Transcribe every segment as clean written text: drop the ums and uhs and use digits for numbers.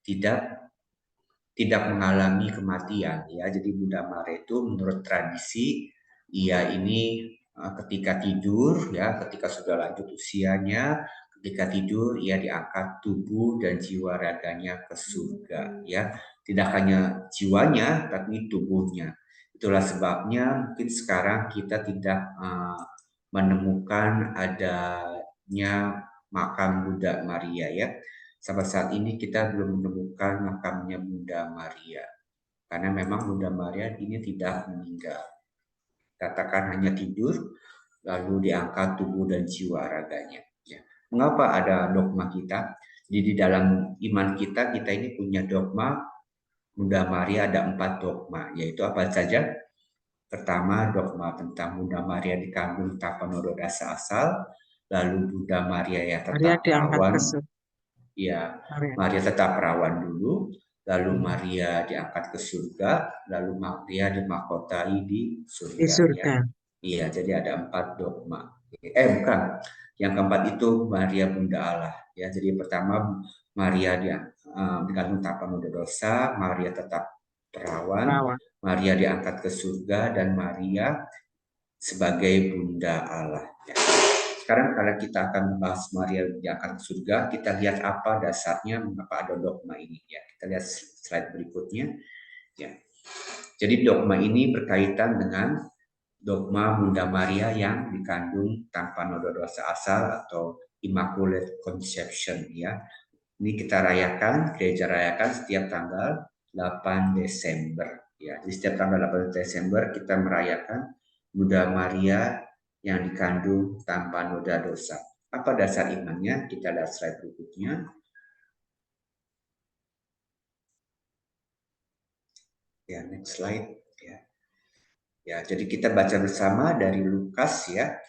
tidak tidak mengalami kematian ya. Jadi Bunda Maria itu menurut tradisi ia ini ketika tidur ya, ketika sudah lanjut usianya, ketika tidur ia diangkat tubuh dan jiwa raganya ke surga ya. Tidak hanya jiwanya tapi tubuhnya. Itulah sebabnya mungkin sekarang kita tidak menemukan adanya makam Bunda Maria ya. Sampai saat ini kita belum menemukan makamnya Bunda Maria. Karena memang Bunda Maria ini tidak meninggal. Katakan hanya tidur, lalu diangkat tubuh dan jiwa raganya. Ya. Mengapa ada dogma kita? Jadi di dalam iman kita, kita ini punya dogma Bunda Maria, ada 4 dogma, yaitu apa saja? Pertama, dogma tentang Bunda Maria dikandung tanpa noda dasa asal, lalu Bunda Maria yang Maria tetap diangkat ke perawan. surga. Ya, Maria Maria tetap perawan dulu, lalu Maria diangkat ke surga, lalu Maria dimahkotai di di surga ya. surga. Iya, jadi ada 4 dogma. Bukan. Yang keempat itu Maria Bunda Allah ya. Jadi pertama Maria dia dikandung tanpa noda dosa, Maria tetap perawan, Perawan. Maria diangkat ke surga dan Maria sebagai Bunda Allah ya. Sekarang kalau kita akan membahas Maria diangkat ke surga, kita lihat apa dasarnya mengapa ada dogma ini ya. Kita lihat slide berikutnya ya. Jadi dogma ini berkaitan dengan dogma Bunda Maria yang dikandung tanpa noda dosa asal atau Immaculate Conception ya. Ini kita rayakan, gereja rayakan setiap tanggal 8 Desember ya. Di setiap tanggal 8 Desember kita merayakan Bunda Maria yang dikandung tanpa noda dosa. Apa dasar imannya? Kita lihat slide berikutnya. Ya, next slide. Ya, ya, jadi kita baca bersama dari Lukas ya.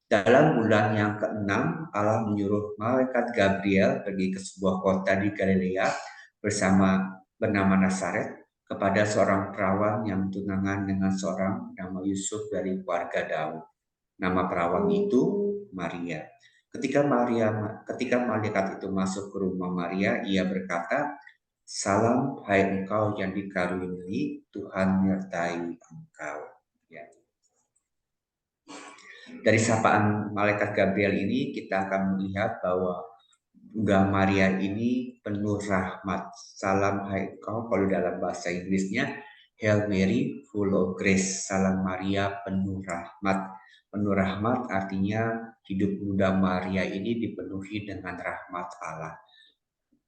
Dalam bulan yang ke-6, Allah menyuruh malaikat Gabriel pergi ke sebuah kota di Galilea bernama Nazaret kepada seorang perawan yang tunangan dengan seorang nama Yusuf dari keluarga Daud. Nama perawan itu Maria. Ketika malaikat itu masuk ke rumah Maria, ia berkata, "Salam, hai engkau yang dikaruniai, Tuhan menyertai engkau." Ya. Dari sapaan malaikat Gabriel ini kita akan melihat bahwa Bunda Maria ini penuh rahmat. Salam hai engkau, kalau dalam bahasa Inggrisnya Hail Mary full of grace. Salam Maria penuh rahmat. Penuh rahmat artinya hidup Bunda Maria ini dipenuhi dengan rahmat Allah.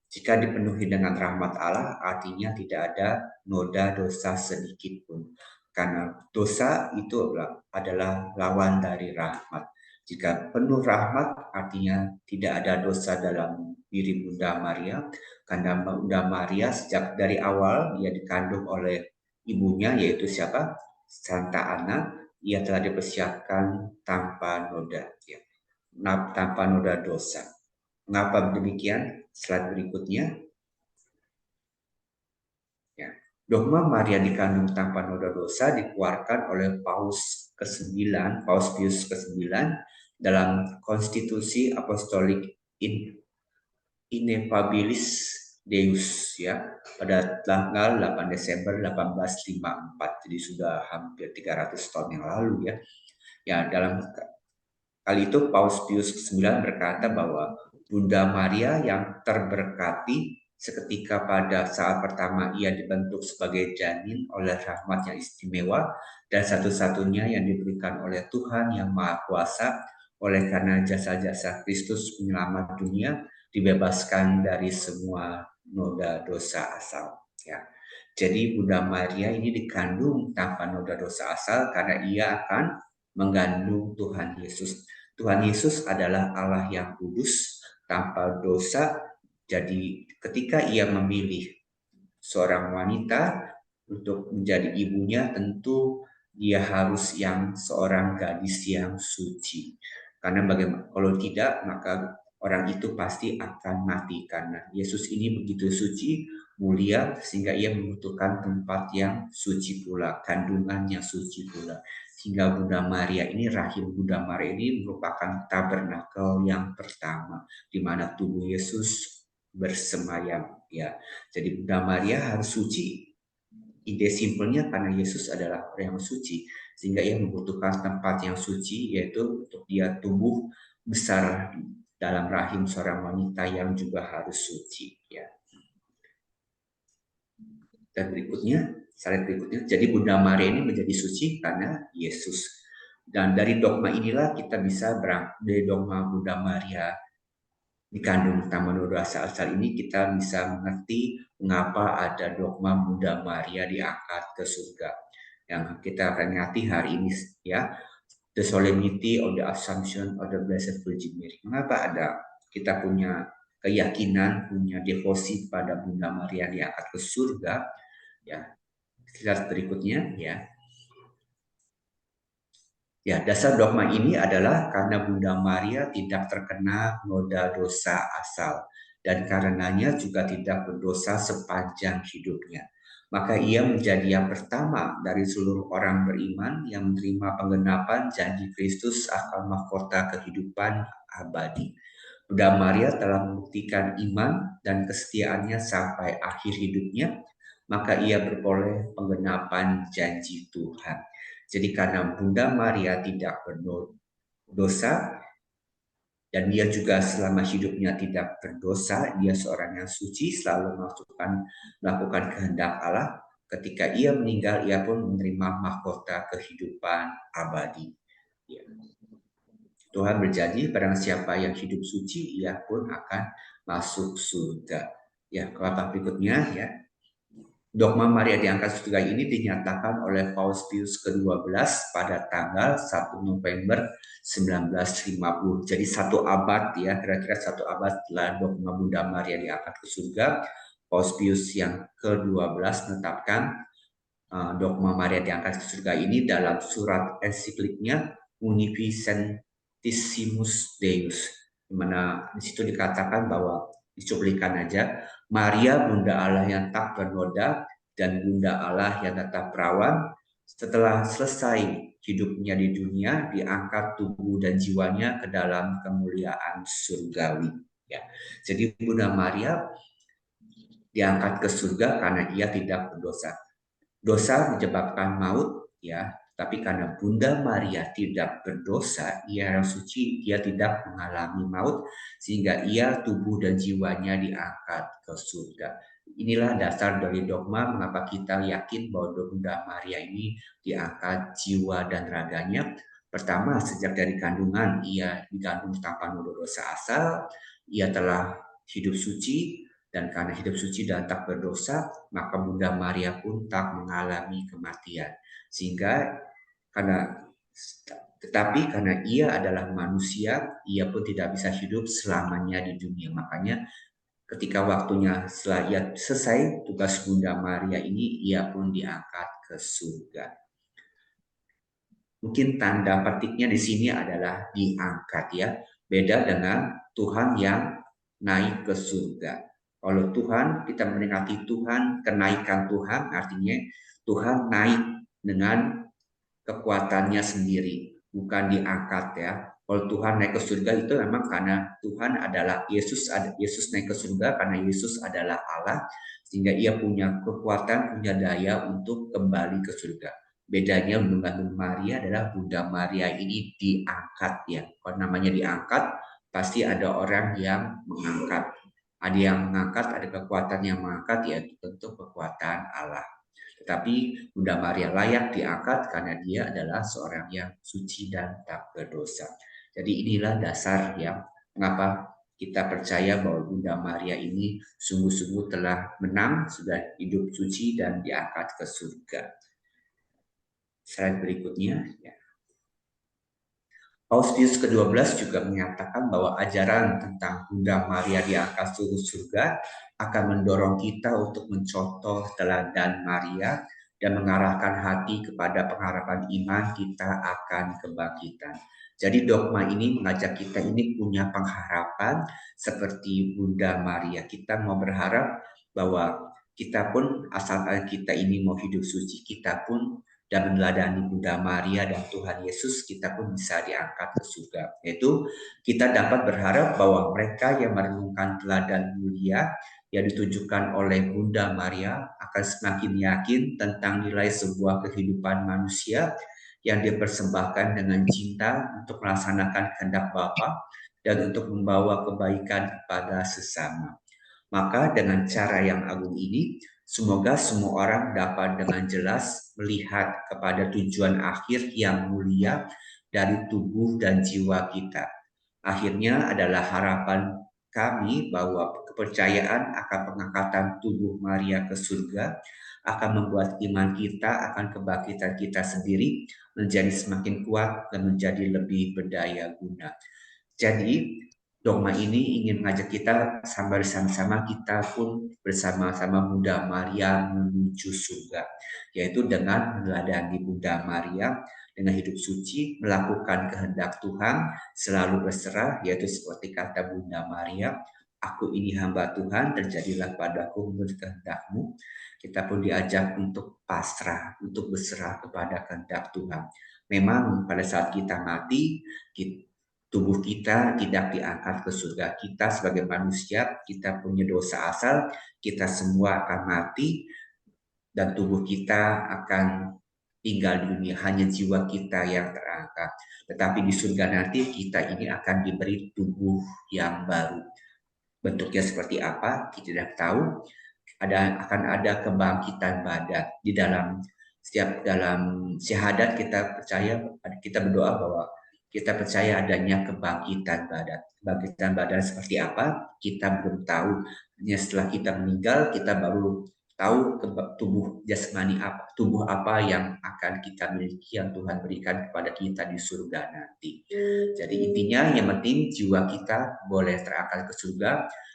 Jika dipenuhi dengan rahmat Allah, artinya tidak ada noda dosa sedikit pun. Karena dosa itu adalah lawan dari rahmat. Jika penuh rahmat, artinya tidak ada dosa dalam diri Bunda Maria. Karena Bunda Maria sejak dari awal, ia dikandung oleh ibunya, yaitu siapa? Santa Ana. Ia telah dipersiapkan tanpa noda, ya. Tanpa noda dosa. Mengapa demikian? Slide berikutnya. Ya. Dogma Maria dikandung tanpa noda dosa dikeluarkan oleh Paus ke-9, Paus Pius ke-9 dalam Konstitusi Apostolik Ineffabilis Deus ya pada tanggal 8 Desember 1854. Jadi sudah hampir 300 tahun yang lalu ya. Ya, dalam kali itu Paus Pius ke-9 berkata bahwa Bunda Maria yang terberkati seketika pada saat pertama ia dibentuk sebagai janin oleh rahmat yang istimewa dan satu-satunya yang diberikan oleh Tuhan yang Maha Kuasa oleh karena jasa-jasa Kristus penyelamat dunia dibebaskan dari semua noda dosa asal ya. Jadi Bunda Maria ini dikandung tanpa noda dosa asal karena ia akan mengandung Tuhan Yesus. Tuhan Yesus adalah Allah yang kudus, tanpa dosa. Jadi ketika ia memilih seorang wanita untuk menjadi ibunya, tentu dia harus yang seorang gadis yang suci. Karena bagaimana kalau tidak, maka orang itu pasti akan mati. Karena Yesus ini begitu suci, mulia, sehingga ia membutuhkan tempat yang suci pula, kandungan yang suci pula. Sehingga Bunda Maria ini, rahim Bunda Maria ini merupakan tabernakel yang pertama, di mana tubuh Yesus bersemayam ya. Jadi Bunda Maria harus suci. Ide simpelnya karena Yesus adalah orang yang suci, sehingga ia membutuhkan tempat yang suci, yaitu untuk dia tumbuh besar dalam rahim seorang wanita yang juga harus suci ya. Dan berikutnya, slide berikutnya, jadi Bunda Maria ini menjadi suci karena Yesus. Dan dari dogma inilah kita bisa dari dogma Bunda Maria dikandung Taman Dosa Asal ini kita bisa mengerti mengapa ada dogma Bunda Maria diangkat ke surga. Yang kita akan ngerti hari ini ya, the solemnity of the Assumption of the Blessed Virgin Mary. Mengapa ada kita punya keyakinan, punya devosi pada Bunda Maria diangkat ke surga? Ya, slide berikutnya ya. Ya, dasar dogma ini adalah karena Bunda Maria tidak terkena noda dosa asal dan karenanya juga tidak berdosa sepanjang hidupnya. Maka ia menjadi yang pertama dari seluruh orang beriman yang menerima penggenapan janji Kristus akan mahkota kehidupan abadi. Bunda Maria telah membuktikan iman dan kesetiaannya sampai akhir hidupnya, maka ia beroleh penggenapan janji Tuhan. Jadi karena Bunda Maria tidak berdosa dan dia juga selama hidupnya tidak berdosa, dia seorang yang suci, selalu melakukan kehendak Allah. Ketika ia meninggal, ia pun menerima mahkota kehidupan abadi. Ya. Tuhan berjanji, barang siapa yang hidup suci, ia pun akan masuk surga. Ya, kelapa berikutnya ya. Dogma Maria diangkat surga ini dinyatakan oleh Paus Pius ke-12 pada tanggal 1 November 1950. Jadi satu abad ya, kira-kira satu abad setelah dogma Bunda Maria diangkat ke surga, Paus Pius yang ke-12 menetapkan dogma Maria diangkat ke surga ini dalam surat ensikliknya Munificentissimus Deus, di mana di situ dikatakan bahwa dicuplikan aja, Maria Bunda Allah yang tak bernoda dan Bunda Allah yang tetap perawan, setelah selesai hidupnya di dunia, diangkat tubuh dan jiwanya ke dalam kemuliaan surgawi. Ya. Jadi Bunda Maria diangkat ke surga karena ia tidak berdosa. Dosa menyebabkan maut, ya, tapi karena Bunda Maria tidak berdosa, ia yang suci, dia tidak mengalami maut, sehingga ia tubuh dan jiwanya diangkat ke surga. Inilah dasar dari dogma mengapa kita yakin bahwa Bunda Maria ini diangkat jiwa dan raganya. Pertama, sejak dari kandungan, ia digandung tanpa noda dosa asal, ia telah hidup suci, dan karena hidup suci dan tak berdosa, maka Bunda Maria pun tak mengalami kematian. Sehingga karena ia adalah manusia, ia pun tidak bisa hidup selamanya di dunia. Makanya ketika waktunya setelah ia selesai tugas Bunda Maria ini, ia pun diangkat ke surga. Mungkin tanda petiknya di sini adalah diangkat ya. Beda dengan Tuhan yang naik ke surga. Kalau Tuhan, kita menikmati Tuhan, kenaikan Tuhan artinya Tuhan naik dengan kekuatannya sendiri, bukan diangkat ya. Kalau Tuhan naik ke surga itu memang karena Tuhan adalah Yesus naik ke surga karena Yesus adalah Allah, sehingga ia punya kekuatan, punya daya untuk kembali ke surga. Bedanya dengan Maria adalah Bunda Maria ini diangkat ya. Kalau namanya diangkat, pasti ada orang yang mengangkat. Ada yang mengangkat, ada kekuatan yang mengangkat, yaitu tentu kekuatan Allah. Tetapi Bunda Maria layak diangkat karena dia adalah seorang yang suci dan tak berdosa. Jadi inilah dasar yang mengapa kita percaya bahwa Bunda Maria ini sungguh-sungguh telah menang, sudah hidup suci dan diangkat ke surga. Slide berikutnya. Ya. Paus Pius ke-12 juga menyatakan bahwa ajaran tentang Bunda Maria diangkat ke surga akan mendorong kita untuk mencontoh teladan Maria dan mengarahkan hati kepada pengharapan iman kita akan kebangkitan. Jadi dogma ini mengajak kita ini punya pengharapan seperti Bunda Maria. Kita mau berharap bahwa kita pun asalkan kita ini mau hidup suci, kita pun dan meneladani Bunda Maria dan Tuhan Yesus, kita pun bisa diangkat ke surga. Yaitu kita dapat berharap bahwa mereka yang merenungkan teladan mulia yang ditujukan oleh Bunda Maria akan semakin yakin tentang nilai sebuah kehidupan manusia yang dipersembahkan dengan cinta untuk melaksanakan kehendak Bapa dan untuk membawa kebaikan kepada sesama. Maka dengan cara yang agung ini, semoga semua orang dapat dengan jelas melihat kepada tujuan akhir yang mulia dari tubuh dan jiwa kita. Akhirnya adalah harapan kami bahwa kepercayaan akan pengangkatan tubuh Maria ke surga akan membuat iman kita akan kebangkitan kita sendiri menjadi semakin kuat dan menjadi lebih berdaya guna. Jadi dogma ini ingin mengajak kita sambil bersama-sama kita pun bersama-sama Bunda Maria menuju surga, yaitu dengan meneladani Bunda Maria dengan hidup suci, melakukan kehendak Tuhan, selalu berserah, yaitu seperti kata Bunda Maria, aku ini hamba Tuhan, terjadilah padaku menurut kehendak-Mu. Kita pun diajak untuk pasrah, untuk berserah kepada kehendak Tuhan. Memang pada saat kita mati, tubuh kita tidak diangkat ke surga. Kita sebagai manusia, kita punya dosa asal, kita semua akan mati, dan tubuh kita akan tinggal di dunia, hanya jiwa kita yang terangkat. Tetapi di surga nanti kita ini akan diberi tubuh yang baru. Bentuknya seperti apa, kita tidak tahu. Akan ada kebangkitan badan di dalam syahadat. Kita percaya, kita berdoa bahwa kita percaya adanya kebangkitan badan. Kebangkitan badan seperti apa kita belum tahu. Hanya setelah kita meninggal kita baru tahu tubuh jasmani apa, tubuh apa yang akan kita miliki, yang Tuhan berikan kepada kita di surga nanti. Jadi intinya yang penting jiwa kita boleh terangkat ke surga,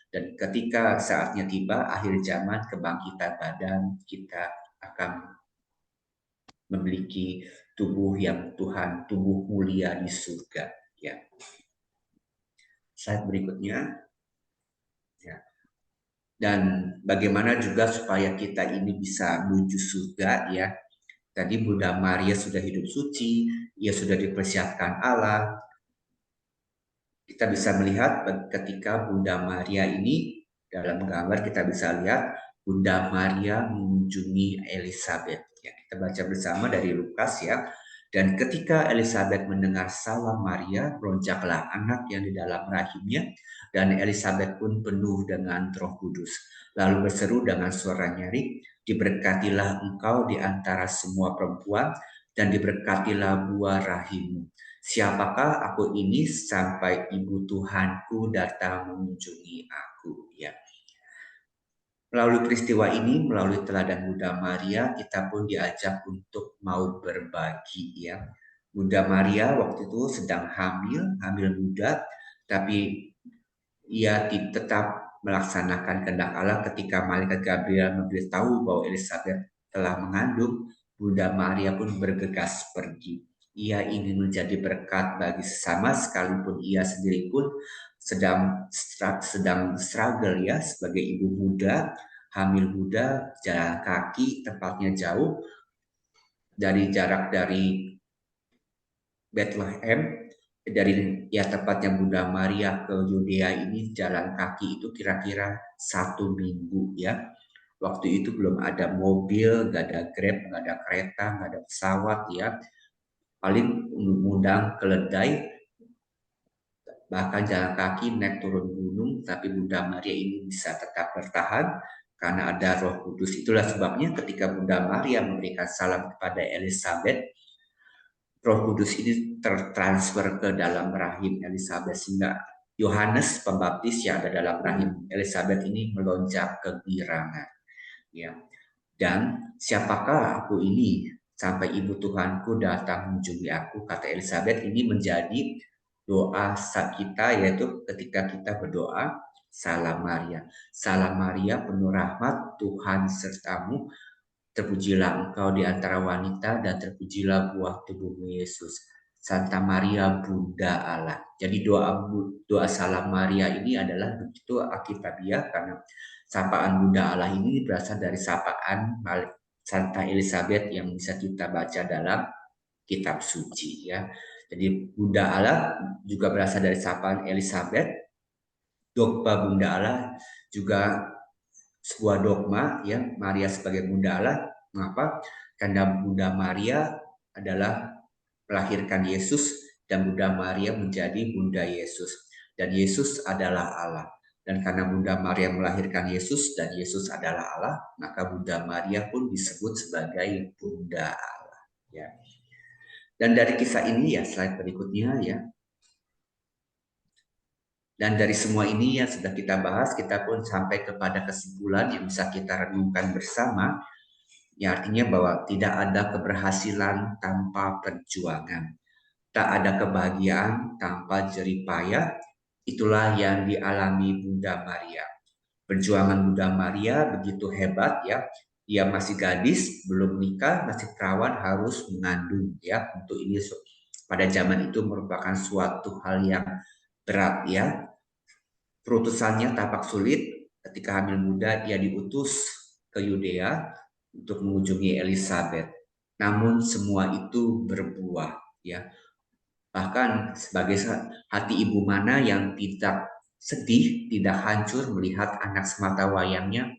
dan ketika saatnya tiba akhir zaman kebangkitan badan, kita akan memiliki tubuh yang Tuhan, tubuh mulia di surga. Ya. Slide berikutnya. Ya. Dan bagaimana juga supaya kita ini bisa menuju surga, ya. Tadi Bunda Maria sudah hidup suci, ia sudah dipersiapkan Allah. Kita bisa melihat ketika Bunda Maria ini, dalam gambar kita bisa lihat Bunda Maria mengunjungi Elizabeth. Ya, kita baca bersama dari Lukas, ya. Dan ketika Elizabeth mendengar salam Maria, beronjaklah anak yang di dalam rahimnya, dan Elizabeth pun penuh dengan Roh Kudus. Lalu berseru dengan suara nyaring, diberkatilah engkau di antara semua perempuan, dan diberkatilah buah rahimmu. Siapakah aku ini sampai ibu Tuhanku datang mengunjungi aku, ya. Melalui peristiwa ini, melalui teladan Bunda Maria, kita pun diajak untuk mau berbagi, ya. Bunda Maria waktu itu sedang hamil muda, tapi ia tetap melaksanakan kehendak Allah. Ketika malaikat Gabriel memberitahu bahwa Elizabeth telah mengandung, Bunda Maria pun bergegas pergi. Ia ingin menjadi berkat bagi sesama, sekalipun ia sendiri pun sedang struggle, ya, sebagai ibu muda, hamil muda, jalan kaki, tempatnya jauh dari jarak dari Bethlehem, dari tempatnya Bunda Maria ke Yudea ini jalan kaki itu kira-kira 1 minggu, ya. Waktu itu belum ada mobil, nggak ada Grab, nggak ada kereta, nggak ada pesawat, ya. Paling mengundang keledai, bahkan jalan kaki naik turun gunung, tapi Bunda Maria ini bisa tetap bertahan karena ada Roh Kudus. Itulah sebabnya ketika Bunda Maria memberikan salam kepada Elizabeth, Roh Kudus ini tertransfer ke dalam rahim Elizabeth, sehingga Yohanes Pembaptis yang ada dalam rahim Elizabeth ini melonjak kegirangan, ya. Dan siapakah aku ini sampai ibu Tuhanku datang mengunjungi aku, kata Elizabeth. Ini menjadi doa kita, yaitu ketika kita berdoa, Salam Maria, Salam Maria penuh rahmat, Tuhan sertamu, terpujilah engkau di antara wanita, dan terpujilah buah tubuhmu Yesus. Santa Maria Bunda Allah. Jadi doa Salam Maria ini adalah begitu Alkitabiah, karena sapaan Bunda Allah ini berasal dari sapaan Santa Elizabeth yang bisa kita baca dalam kitab suci ya. Jadi Bunda Allah juga berasal dari sapaan Elizabeth. Dogma Bunda Allah juga sebuah dogma ya, Maria sebagai Bunda Allah. Mengapa? Karena Bunda Maria adalah melahirkan Yesus dan Bunda Maria menjadi Bunda Yesus. Dan Yesus adalah Allah. Dan karena Bunda Maria melahirkan Yesus dan Yesus adalah Allah, maka Bunda Maria pun disebut sebagai Bunda Allah. Ya. Dan dari kisah ini ya, slide berikutnya ya. Dan dari semua ini yang sudah kita bahas, kita pun sampai kepada kesimpulan yang bisa kita renungkan bersama. Ya, artinya bahwa tidak ada keberhasilan tanpa perjuangan. Tak ada kebahagiaan tanpa jerih payah. Itulah yang dialami Bunda Maria. Perjuangan Bunda Maria begitu hebat ya. Dia masih gadis, belum menikah, masih perawan, harus mengandung ya. Untuk ini pada zaman itu merupakan suatu hal yang berat ya. Perutusannya tampak sulit. Ketika hamil muda, ia diutus ke Yudea untuk mengunjungi Elizabeth. Namun semua itu berbuah ya. Bahkan sebagai hati ibu mana yang tidak sedih, tidak hancur melihat anak semata wayangnya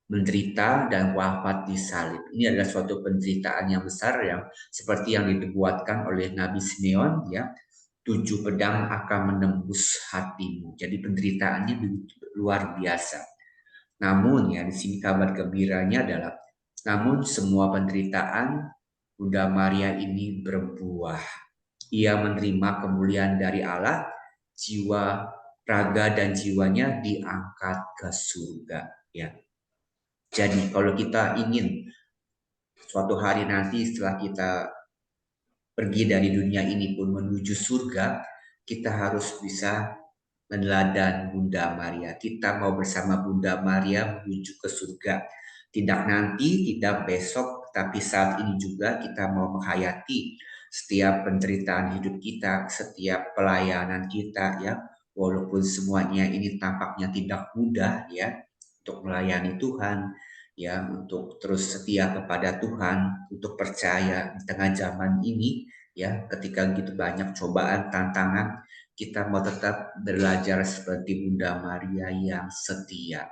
menderita dan wafat di salib. Ini adalah suatu penderitaan yang besar yang seperti yang dibuatkan oleh Nabi Simeon ya. 7 pedang akan menembus hatimu. Jadi penderitaannya luar biasa. Namun ya di sini kabar gembiranya adalah namun semua penderitaan Bunda Maria ini berbuah. Ia menerima kemuliaan dari Allah, jiwa, raga dan jiwanya diangkat ke surga. Ya. Jadi kalau kita ingin suatu hari nanti setelah kita pergi dari dunia ini pun menuju surga, kita harus bisa meneladani Bunda Maria. Kita mau bersama Bunda Maria menuju ke surga. Tidak nanti, tidak besok, tapi saat ini juga kita mau menghayati setiap penderitaan hidup kita, setiap pelayanan kita ya. Walaupun semuanya ini tampaknya tidak mudah ya untuk melayani Tuhan, ya untuk terus setia kepada Tuhan, untuk percaya di tengah zaman ini ya ketika gitu banyak cobaan, tantangan, kita mau tetap belajar seperti Bunda Maria yang setia.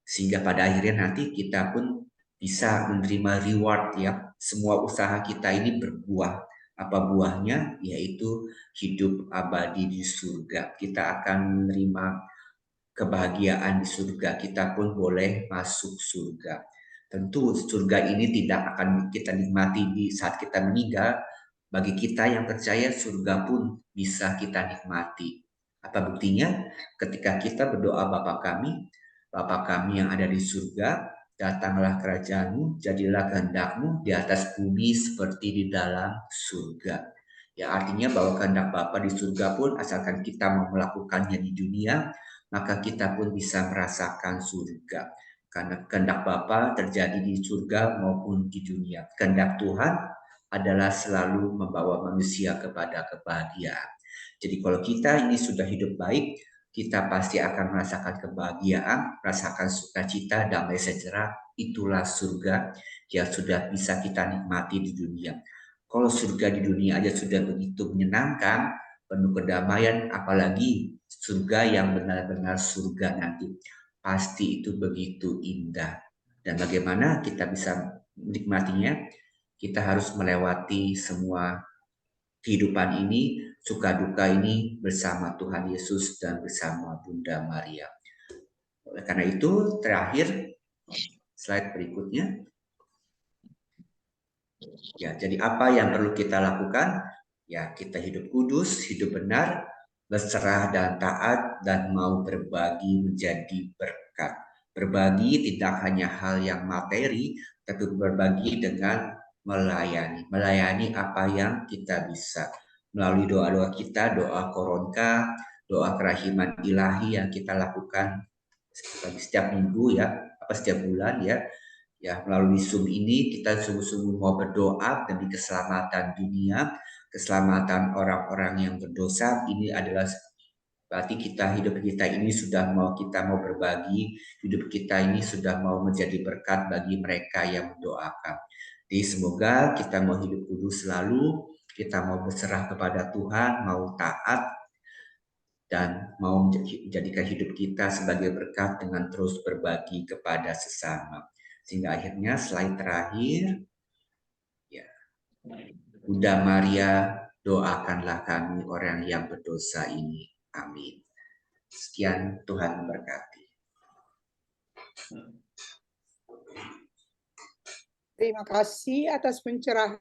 Sehingga pada akhirnya nanti kita pun bisa menerima reward ya. Semua usaha kita ini berbuah. Apa buahnya? Yaitu hidup abadi di surga. Kita akan menerima kebahagiaan di surga. Kita pun boleh masuk surga. Tentu surga ini tidak akan kita nikmati di saat kita meninggal. Bagi kita yang percaya surga pun bisa kita nikmati. Apa buktinya? Ketika kita berdoa Bapa kami yang ada di surga, datanglah kerajaanmu, jadilah kehendakmu di atas bumi seperti di dalam surga. Ya artinya bahwa kehendak Bapa di surga pun asalkan kita mau melakukannya di dunia, maka kita pun bisa merasakan surga. Karena kehendak Bapa terjadi di surga maupun di dunia. Kehendak Tuhan adalah selalu membawa manusia kepada kebahagiaan. Jadi kalau kita ini sudah hidup baik, kita pasti akan merasakan kebahagiaan, merasakan sukacita, damai sejahtera. Itulah surga yang sudah bisa kita nikmati di dunia. Kalau surga di dunia aja sudah begitu menyenangkan, penuh kedamaian, apalagi surga yang benar-benar surga nanti. Pasti itu begitu indah. Dan bagaimana kita bisa menikmatinya? Kita harus melewati semua kehidupan ini, suka duka ini bersama Tuhan Yesus dan bersama Bunda Maria. Oleh karena itu, terakhir slide berikutnya. Ya, jadi apa yang perlu kita lakukan? Ya, kita hidup kudus, hidup benar, berserah dan taat, dan mau berbagi menjadi berkat. Berbagi tidak hanya hal yang materi, tapi berbagi dengan melayani. Melayani apa yang kita bisa. Melalui doa-doa kita, doa koronka, doa kerahiman ilahi yang kita lakukan setiap minggu ya, apa setiap bulan ya. Ya, melalui Zoom ini kita sungguh-sungguh mau berdoa demi keselamatan dunia, keselamatan orang-orang yang berdosa. Ini adalah Berarti hidup kita ini sudah mau berbagi, hidup kita ini sudah mau menjadi berkat bagi mereka yang mendoakan. Jadi semoga kita mau hidup kudus selalu, kita mau berserah kepada Tuhan, mau taat, dan mau menjadikan hidup kita sebagai berkat dengan terus berbagi kepada sesama. Sehingga akhirnya slide terakhir, ya, Bunda Maria, doakanlah kami orang yang berdosa ini. Amin. Sekian, Tuhan memberkati. Terima kasih atas pencerahan